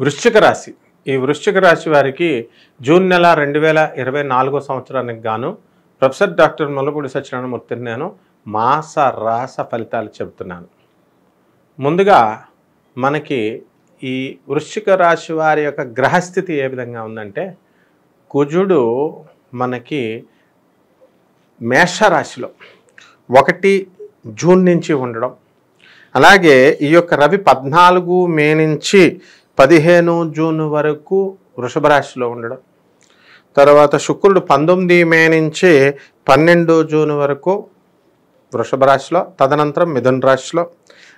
వృశ్చిక రాశి. ఈ వృశ్చిక రాశి వారికి జూన్ నెల 2024 సంవత్సరానికి గాను ప్రొఫెసర్ డాక్టర్ ముల్లపూడి సత్యనారాయణమూర్తిని నేను మాస రాస ఫలితాలు చెబుతున్నాను. ముందుగా మనకి ఈ వృశ్చిక రాశి వారి యొక్క గ్రహస్థితి ఏ విధంగా ఉందంటే, కుజుడు మనకి మేషరాశిలో 1 జూన్ నుంచి ఉండడం, అలాగే ఈ యొక్క రవి 14 మే నుంచి 15 జూన్ వరకు వృషభ రాశిలో ఉండడం, తర్వాత శుక్రుడు 19 మే నుంచి 12 జూన్ వరకు వృషభ రాశిలో, తదనంతరం మిథున రాశిలో,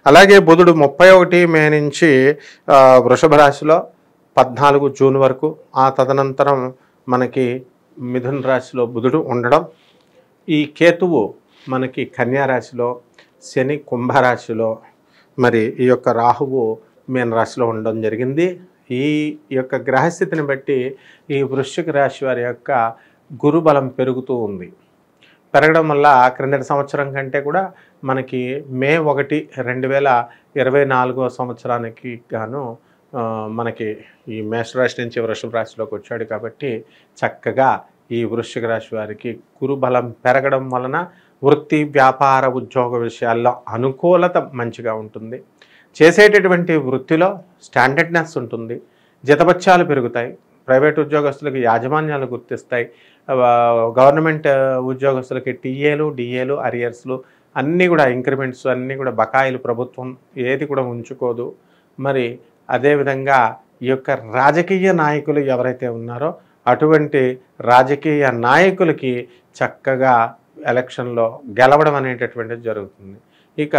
అలాగే బుధుడు 31 మే నుంచి వృషభ రాశిలో 14 జూన్ వరకు, ఆ తదనంతరం మనకి మిథున రాశిలో బుధుడు ఉండడం, ఈ కేతువు మనకి కన్యా రాశిలో, శని కుంభరాశిలో, మరి ఈ యొక్క రాహువు మీన రాశిలో ఉండడం జరిగింది. ఈ యొక్క గ్రహస్థితిని బట్టి ఈ వృశ్చిక రాశి వారి యొక్క గురుబలం పెరుగుతూ ఉంది. పెరగడం వల్ల క్రిందటి సంవత్సరం కంటే కూడా మనకి మే 1, 2024 సంవత్సరానికి గాను మనకి ఈ మేషరాశి నుంచి వృషభ రాశిలోకి వచ్చాడు. కాబట్టి చక్కగా ఈ వృశ్చిక రాశి వారికి గురుబలం పెరగడం వలన వృత్తి, వ్యాపార, ఉద్యోగ విషయాల్లో అనుకూలత మంచిగా ఉంటుంది. చేసేటటువంటి వృత్తిలో స్టాండర్డ్నెస్ ఉంటుంది, జీతభత్యాలు పెరుగుతాయి, ప్రైవేట్ ఉద్యోగస్తులకు యాజమాన్యాలు గుర్తిస్తాయి, గవర్నమెంట్ ఉద్యోగస్తులకి టీఏలు, డిఏలు, అరియర్స్లు అన్నీ కూడా ఇంక్రిమెంట్స్ అన్నీ కూడా బకాయిలు ప్రభుత్వం ఏది కూడా ఉంచుకోదు. మరి అదేవిధంగా ఈ యొక్క రాజకీయ నాయకులు ఎవరైతే ఉన్నారో అటువంటి రాజకీయ నాయకులకి చక్కగా ఎలక్షన్లో గెలవడం అనేటటువంటిది జరుగుతుంది. ఇక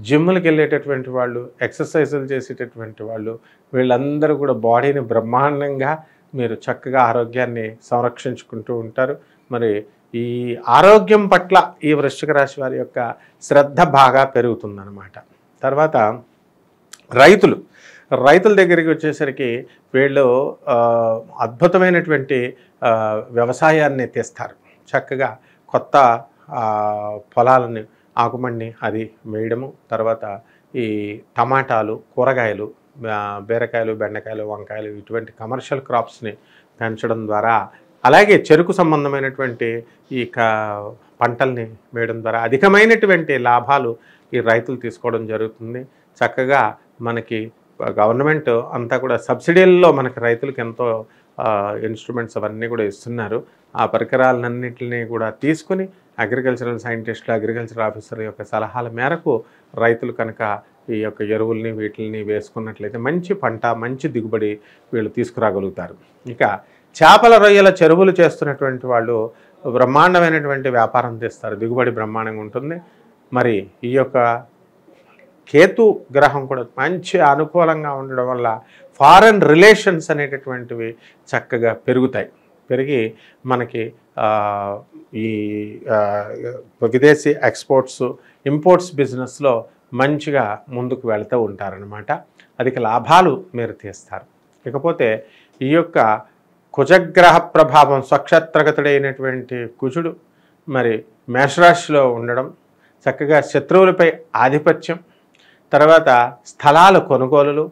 జిమ్ములకు వెళ్ళేటటువంటి వాళ్ళు, ఎక్సర్సైజులు చేసేటటువంటి వాళ్ళు, వీళ్ళందరూ కూడా బాడీని బ్రహ్మాండంగా మీరు చక్కగా ఆరోగ్యాన్ని సంరక్షించుకుంటూ ఉంటారు. మరి ఈ ఆరోగ్యం పట్ల ఈ వృశ్చిక రాశి వారి యొక్క శ్రద్ధ బాగా పెరుగుతుందన్నమాట. తర్వాత రైతుల దగ్గరికి వచ్చేసరికి వీళ్ళు అద్భుతమైనటువంటి వ్యవసాయాన్ని తీస్తారు. చక్కగా కొత్త పొలాలని ఆకుమణ్ణి అది వేయడము, తర్వాత ఈ టమాటాలు, కూరగాయలు, బీరకాయలు, బెండకాయలు, వంకాయలు ఇటువంటి కమర్షియల్ క్రాప్స్ని పెంచడం ద్వారా, అలాగే చెరుకు సంబంధమైనటువంటి ఈ పంటల్ని వేయడం ద్వారా అధికమైనటువంటి లాభాలు ఈ రైతులు తీసుకోవడం జరుగుతుంది. చక్కగా మనకి గవర్నమెంట్ అంతా కూడా సబ్సిడీల్లో మనకి రైతులకు ఎంతో ఇన్స్ట్రుమెంట్స్ అవన్నీ కూడా ఇస్తున్నారు. ఆ పరికరాలన్నింటినీ కూడా తీసుకుని అగ్రికల్చరల్ సైంటిస్టులు, అగ్రికల్చర్ ఆఫీసర్ యొక్క సలహాల మేరకు రైతులు కనుక ఈ యొక్క ఎరువుల్ని వీటిని వేసుకున్నట్లయితే మంచి పంట, మంచి దిగుబడి వీళ్ళు తీసుకురాగలుగుతారు. ఇక చేపల రొయ్యల చెరువులు చేస్తున్నటువంటి వాళ్ళు బ్రహ్మాండమైనటువంటి వ్యాపారం తీస్తారు, దిగుబడి బ్రహ్మాండంగా ఉంటుంది. మరి ఈ యొక్క కేతు గ్రహం కూడా మంచి అనుకూలంగా ఉండడం వల్ల ఫారెన్ రిలేషన్స్ అనేటటువంటివి చక్కగా పెరిగి మనకి ఈ విదేశీ ఎక్స్పోర్ట్స్, ఇంపోర్ట్స్ బిజినెస్లో మంచిగా ముందుకు వెళుతూ ఉంటారనమాట. అధిక లాభాలు మీరు తీస్తారు. ఇకపోతే ఈ యొక్క కుజగ్రహ ప్రభావం, స్వక్షేత్రగతుడైనటువంటి కుజుడు మరి మేషరాశిలో ఉండడం, చక్కగా శత్రువులపై ఆధిపత్యం, తర్వాత స్థలాల కొనుగోలులు,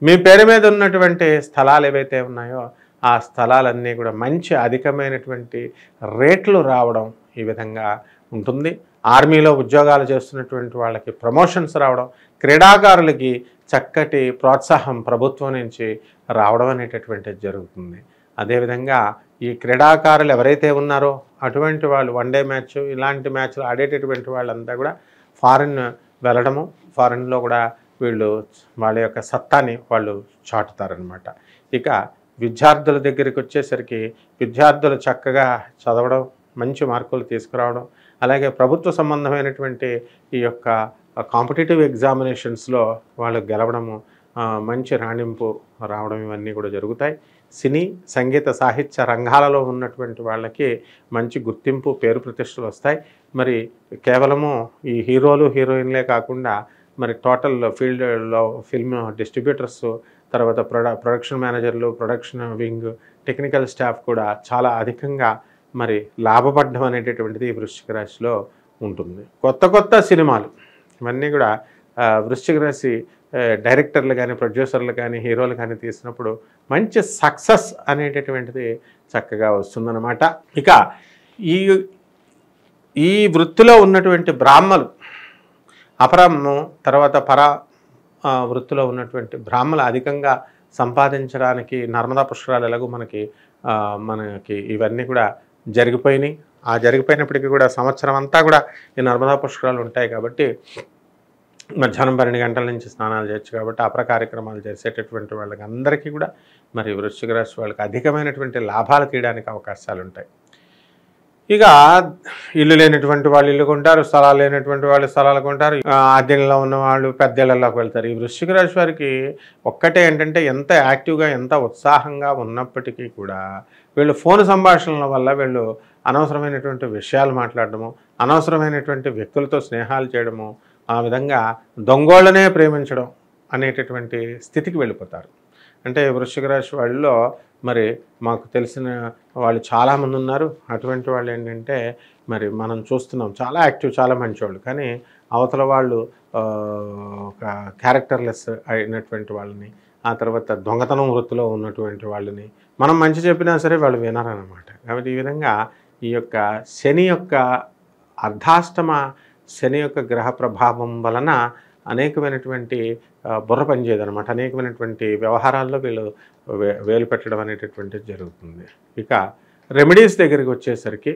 మీ పేరు మీద ఉన్నటువంటి స్థలాలు ఏవైతే ఉన్నాయో ఆ స్థలాలన్నీ కూడా మంచి అధికమైనటువంటి రేట్లు రావడం ఈ విధంగా ఉంటుంది. ఆర్మీలో ఉద్యోగాలు చేస్తున్నటువంటి వాళ్ళకి ప్రమోషన్స్ రావడం, క్రీడాకారులకి చక్కటి ప్రోత్సాహం ప్రభుత్వం నుంచి రావడం అనేటటువంటిది జరుగుతుంది. అదేవిధంగా ఈ క్రీడాకారులు ఎవరైతే ఉన్నారో అటువంటి వాళ్ళు వన్డే మ్యాచ్ ఇలాంటి మ్యాచ్లు ఆడేటటువంటి వాళ్ళంతా కూడా ఫారిన్ వెళ్ళడము, ఫారిన్లో కూడా వీళ్ళు వాళ్ళ యొక్క సత్తాని వాళ్ళు చాటుతారనమాట. ఇక విద్యార్థుల దగ్గరికి వచ్చేసరికి విద్యార్థులు చక్కగా చదవడం, మంచి మార్కులు తీసుకురావడం, అలాగే ప్రభుత్వ సంబంధమైనటువంటి ఈ యొక్క కాంపిటేటివ్ ఎగ్జామినేషన్స్లో వాళ్ళు గెలవడము, మంచి రాణింపు రావడం ఇవన్నీ కూడా జరుగుతాయి. సినీ, సంగీత, సాహిత్య రంగాలలో ఉన్నటువంటి వాళ్ళకి మంచి గుర్తింపు, పేరు ప్రతిష్టలు వస్తాయి. మరి కేవలము ఈ హీరోలు, హీరోయిన్లే కాకుండా మరి టోటల్ ఫీల్డ్లో ఫిల్మ్ డిస్ట్రిబ్యూటర్స్, తర్వాత ప్రొడక్షన్ మేనేజర్లు, ప్రొడక్షన్ వింగ్, టెక్నికల్ స్టాఫ్ కూడా చాలా అధికంగా మరి లాభపడడం అనేటటువంటిది వృశ్చిక రాశిలో ఉంటుంది. కొత్త సినిమాలు ఇవన్నీ కూడా వృశ్చిక రాశి డైరెక్టర్లు కానీ, ప్రొడ్యూసర్లు కానీ, హీరోలు కానీ తీసినప్పుడు మంచి సక్సెస్ అనేటటువంటిది చక్కగా వస్తుందన్నమాట. ఇక ఈ ఈ వృత్తిలో ఉన్నటువంటి బ్రాహ్మలు అపరము తర్వాత వృత్తిలో ఉన్నటువంటి బ్రాహ్మలు అధికంగా సంపాదించడానికి నర్మదా పుష్కరాలు ఎలాగో మనకి ఇవన్నీ కూడా జరిగిపోయినాయి. ఆ జరిగిపోయినప్పటికీ కూడా సంవత్సరం అంతా కూడా ఈ నర్మదా పుష్కరాలు ఉంటాయి కాబట్టి మధ్యాహ్నం 12 గంటల నుంచి స్నానాలు చేయొచ్చు కాబట్టి అపర కార్యక్రమాలు చేసేటటువంటి వాళ్ళకి అందరికీ కూడా మరి వృశ్చిక రాశి వాళ్ళకి అధికమైనటువంటి లాభాలు తీయడానికి అవకాశాలు ఉంటాయి. ఇక ఇల్లు లేనటువంటి వాళ్ళు ఇల్లు కొంటారు, స్థలాలు లేనటువంటి వాళ్ళు స్థలాలు కొంటారు, అద్దెల్లో ఉన్న వాళ్ళు పెద్ద ఇళ్లలోకి వెళ్తారు. ఈ వృశ్చిక రాశి వారికి ఒక్కటే ఏంటంటే ఎంత యాక్టివ్గా ఎంత ఉత్సాహంగా ఉన్నప్పటికీ కూడా వీళ్ళు ఫోన్ సంభాషణల వల్ల వీళ్ళు అనవసరమైనటువంటి విషయాలు మాట్లాడడము, అనవసరమైనటువంటి వ్యక్తులతో స్నేహాలు చేయడము, ఆ విధంగా దొంగోళ్ళనే ప్రేమించడం అనేటటువంటి స్థితికి వెళ్ళిపోతారు. అంటే వృశ్చిక రాశి వాళ్ళలో మరి మాకు తెలిసిన వాళ్ళు చాలామంది ఉన్నారు. అటువంటి వాళ్ళు ఏంటంటే మరి మనం చూస్తున్నాం చాలా యాక్టివ్, చాలా మంచివాళ్ళు, కానీ అవతల వాళ్ళు ఒక క్యారెక్టర్లెస్ అయినటువంటి వాళ్ళని, ఆ తర్వాత దొంగతనం వృత్తిలో ఉన్నటువంటి వాళ్ళని మనం మంచి చెప్పినా సరే వాళ్ళు వినరన్నమాట. కాబట్టి ఈ విధంగా ఈ యొక్క శని యొక్క అర్ధాష్టమ శని యొక్క గ్రహ ప్రభావం వలన అనేకమైనటువంటి బుర్ర పనిచేయదనమాట. అనేకమైనటువంటి వ్యవహారాల్లో వీళ్ళు వేలు పెట్టడం అనేటటువంటిది జరుగుతుంది. ఇక రెమెడీస్ దగ్గరికి వచ్చేసరికి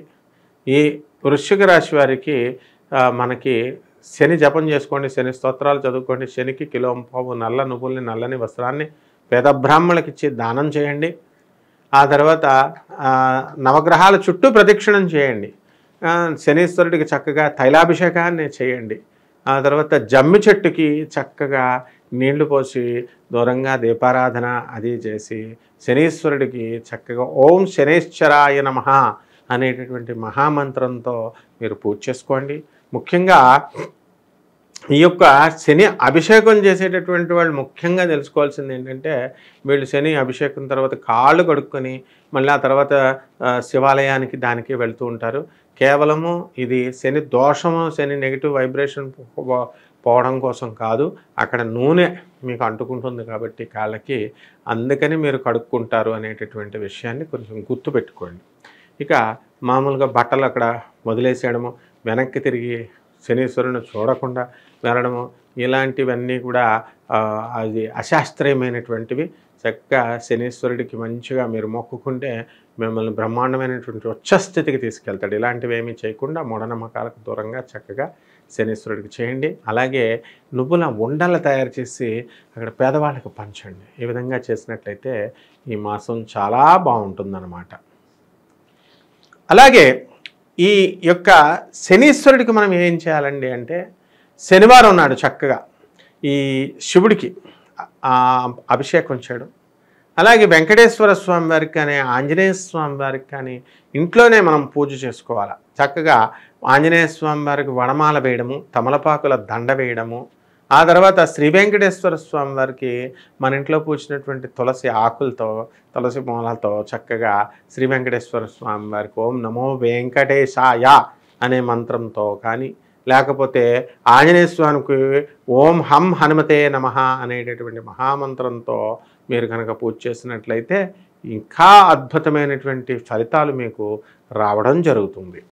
ఈ వృశ్చిక రాశి వారికి మనకి శని జపం చేసుకోండి, శని స్తోత్రాలు చదువుకోండి, శనికి కిలోంపావు నల్ల నువ్వుల్ని నల్లని వస్త్రాన్ని పేద బ్రాహ్మణులకు ఇచ్చి దానం చేయండి. ఆ తర్వాత నవగ్రహాల చుట్టూ ప్రదక్షిణం చేయండి. శనీశ్వరుడికి చక్కగా తైలాభిషేకాన్ని చేయండి. ఆ తర్వాత జమ్మి చెట్టుకి చక్కగా నీళ్లు పోసి దూరంగా దీపారాధన అది చేసి శనీశ్వరుడికి చక్కగా ఓం శనైశ్చరాయ నమః అనేటటువంటి మహామంత్రంతో మీరు పూజ చేసుకోండి. ముఖ్యంగా ఈ యొక్క శని అభిషేకం చేసేటటువంటి వాళ్ళు ముఖ్యంగా తెలుసుకోవాల్సింది ఏంటంటే వీళ్ళు శని అభిషేకం తర్వాత కాళ్ళు కడుక్కొని మళ్ళీ ఆ తర్వాత శివాలయానికి దానికి వెళ్తూ ఉంటారు. కేవలము ఇది శని దోషము, శని నెగిటివ్ వైబ్రేషన్ పోవడం కోసం కాదు, అక్కడ నూనె మీకు అంటుకుంటుంది కాబట్టి కాళ్ళకి, అందుకని మీరు కడుక్కుంటారు అనేటటువంటి విషయాన్ని కొంచెం గుర్తుపెట్టుకోండి. ఇక మామూలుగా బట్టలు అక్కడ వదిలేసేయడము, వెనక్కి తిరిగి శనీశ్వరుని చూడకుండా వెళ్ళడము, ఇలాంటివన్నీ కూడా అది అశాస్త్రీయమైనటువంటివి. చక్కగా శనీశ్వరుడికి మంచిగా మీరు మొక్కుకుంటే మిమ్మల్ని బ్రహ్మాండమైనటువంటి ఉచ్చస్థితికి తీసుకెళ్తాడు. ఇలాంటివి ఏమీ చేయకుండా మూఢనమ్మకాలకు దూరంగా చక్కగా శనీశ్వరుడికి చేయండి. అలాగే నువ్వుల ఉండలు తయారు చేసి అక్కడ పేదవాళ్ళకి పంచండి. ఈ విధంగా చేసినట్లయితే ఈ మాసం చాలా బాగుంటుందన్నమాట. అలాగే ఈ యొక్క శనీశ్వరుడికి మనం ఏం చేయాలండి అంటే శనివారం నాడు చక్కగా ఈ శివుడికి అభిషేకం చేయడం, అలాగే వెంకటేశ్వర స్వామి వారికి కానీ ఆంజనేయ స్వామి వారికి కానీ ఇంట్లోనే మనం పూజ చేసుకోవాలి. చక్కగా ఆంజనేయ స్వామి వారికి వడమాల వేయడము, తమలపాకుల దండ వేయడము, ఆ తర్వాత శ్రీ వెంకటేశ్వర స్వామి వారికి మన ఇంట్లో పూసినటువంటి తులసి ఆకులతో, తులసి మూలతో చక్కగా శ్రీ వెంకటేశ్వర స్వామి వారికి ఓం నమో వెంకటేశాయ అనే మంత్రంతో కానీ, లేకపోతే ఆంజనేయ స్వామికి ఓం హం హనుమతే నమః అనేటటువంటి మహామంత్రంతో మీరు కనుక పూజ చేసినట్లయితే ఇంకా అద్భుతమైనటువంటి ఫలితాలు మీకు రావడం జరుగుతుంది.